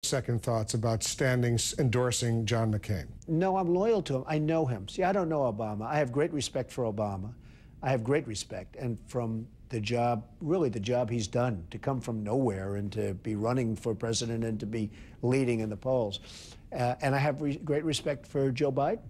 second thoughts about endorsing John McCain? No, I'm loyal to him. I know him. See, I don't know Obama. I have great respect for Obama. I have great respect. And from the job, really the job he's done, to come from nowhere and to be running for president and to be leading in the polls. And I have great respect for Joe Biden.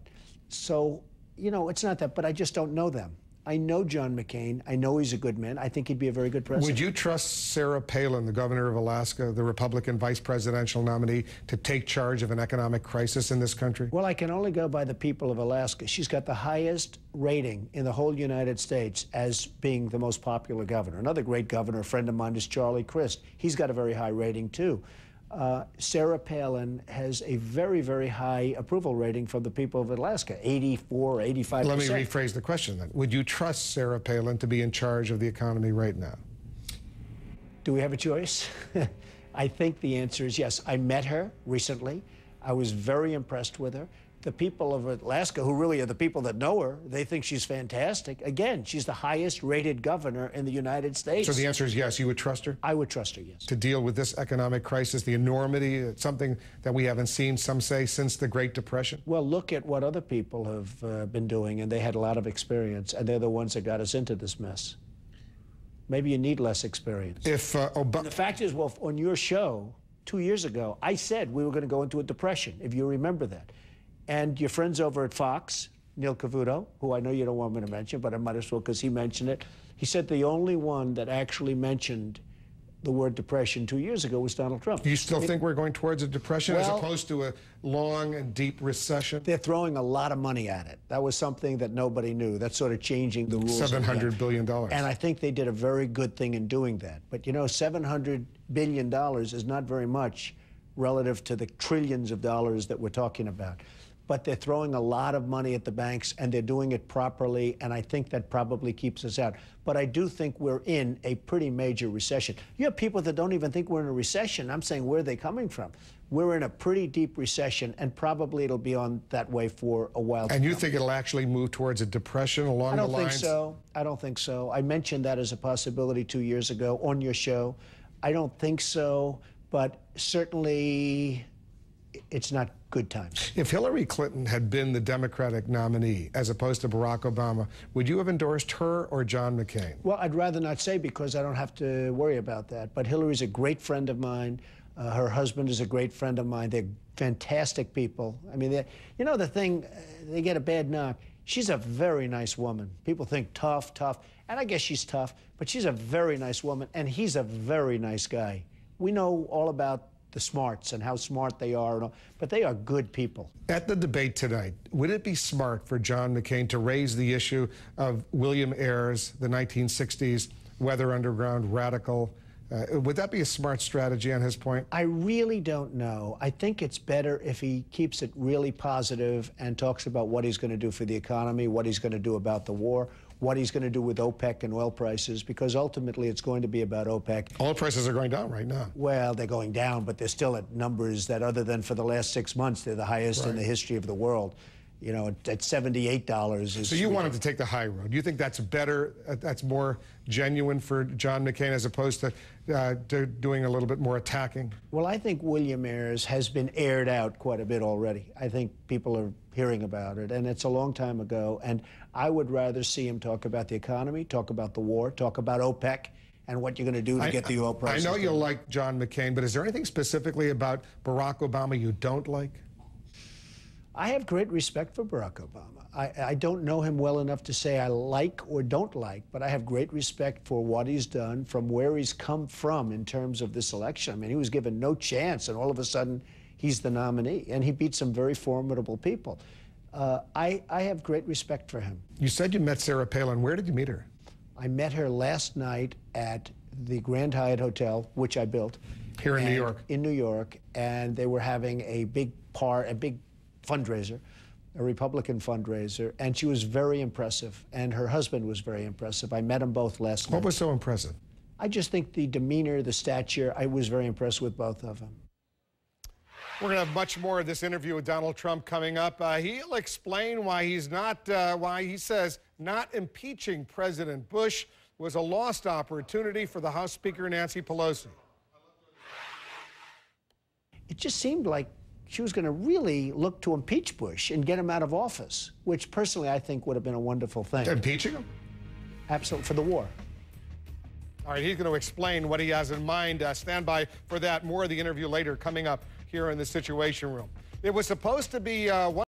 So, you know, it's not that, but I just don't know them. I know John McCain. I know he's a good man. I think he'd be a very good president. Would you trust Sarah Palin, the governor of Alaska, the Republican vice presidential nominee, to take charge of an economic crisis in this country? Well, I can only go by the people of Alaska. She's got the highest rating in the whole United States as being the most popular governor. Another great governor, a friend of mine, is Charlie Crist. He's got a very high rating, too. Sarah Palin has a very, very high approval rating from the people of Alaska, 84, 85%. Let me rephrase the question then. Would you trust Sarah Palin to be in charge of the economy right now? Do we have a choice? I think the answer is yes. I met her recently. I was very impressed with her. The people of Alaska, who really are the people that know her, they think she's fantastic. Again, she's the highest rated governor in the United States. So the answer is yes, you would trust her? I would trust her, yes. To deal with this economic crisis, the enormity, something that we haven't seen, some say, since the Great Depression? Well, look at what other people have been doing, and they had a lot of experience, and they're the ones that got us into this mess. Maybe you need less experience. If the fact is, well, on your show 2 years ago, I said we were going to go into a depression, if you remember that. And your friends over at Fox, Neil Cavuto, who I know you don't want me to mention, but I might as well because he mentioned it, he said the only one that actually mentioned the word depression 2 years ago was Donald Trump. You still think we're going towards a depression as opposed to a long and deep recession? They're throwing a lot of money at it. That was something that nobody knew. That's sort of changing the rules. $700 billion. And I think they did a very good thing in doing that. But, you know, $700 billion is not very much relative to the trillions of dollars that we're talking about. But they're throwing a lot of money at the banks, and they're doing it properly, and I think that probably keeps us out. But I do think we're in a pretty major recession. You have people that don't even think we're in a recession. I'm saying, where are they coming from? We're in a pretty deep recession, and probably it'll be on that way for a while. And you think it'll actually move towards a depression along the lines? I don't think so. I don't think so. I mentioned that as a possibility 2 years ago on your show. I don't think so, but certainly it's not good times. If Hillary Clinton had been the Democratic nominee as opposed to Barack Obama, would you have endorsed her or John McCain? Well, I'd rather not say because I don't have to worry about that. But Hillary's a great friend of mine. Her husband is a great friend of mine. They're fantastic people. I mean, you know, the thing, they get a bad knock. She's a very nice woman. People think tough, and I guess she's tough, but she's a very nice woman, and he's a very nice guy. We know all about the smarts and how smart they are, and all, but they are good people. At the debate tonight, would it be smart for John McCain to raise the issue of William Ayers, the 1960s weather underground radical? Would that be a smart strategy on his point? I really don't know. I think it's better if he keeps it really positive and talks about what he's going to do for the economy, what he's going to do about the war, what he's going to do with OPEC and oil prices, because ultimately it's going to be about OPEC. Oil prices are going down right now. Well, they're going down, but they're still at numbers that, other than for the last 6 months, they're the highest in the history of the world. You know, at $78 is... So you want him to take the high road. Do you think that's better, that's more genuine for John McCain as opposed to doing a little bit more attacking? Well, I think William Ayers has been aired out quite a bit already. I think people are hearing about it, and it's a long time ago. And I would rather see him talk about the economy, talk about the war, talk about OPEC, and what you're going to do to get the oil prices down. I know down. you'll like John McCain, but is there anything specifically about Barack Obama you don't like? I have great respect for Barack Obama. I don't know him well enough to say I like or don't like, but I have great respect for what he's done, from where he's come from in terms of this election. I mean, he was given no chance, and all of a sudden, he's the nominee, and he beat some very formidable people. I have great respect for him. You said you met Sarah Palin. Where did you meet her? I met her last night at the Grand Hyatt Hotel, which I built. Here in New York? In New York, and they were having a big fundraiser, a Republican fundraiser, and she was very impressive, and her husband was very impressive. I met them both last night. What was so impressive? I just think the demeanor, the stature, I was very impressed with both of them. We're going to have much more of this interview with Donald Trump coming up. He'll explain why he's not, why he says not impeaching President Bush was a lost opportunity for the House Speaker Nancy Pelosi. it just seemed like she was going to really look to impeach Bush and get him out of office, which personally I think would have been a wonderful thing. Impeaching him? Absolutely, for the war. All right, he's going to explain what he has in mind. Stand by for that. More of the interview later coming up here in the Situation Room. It was supposed to be one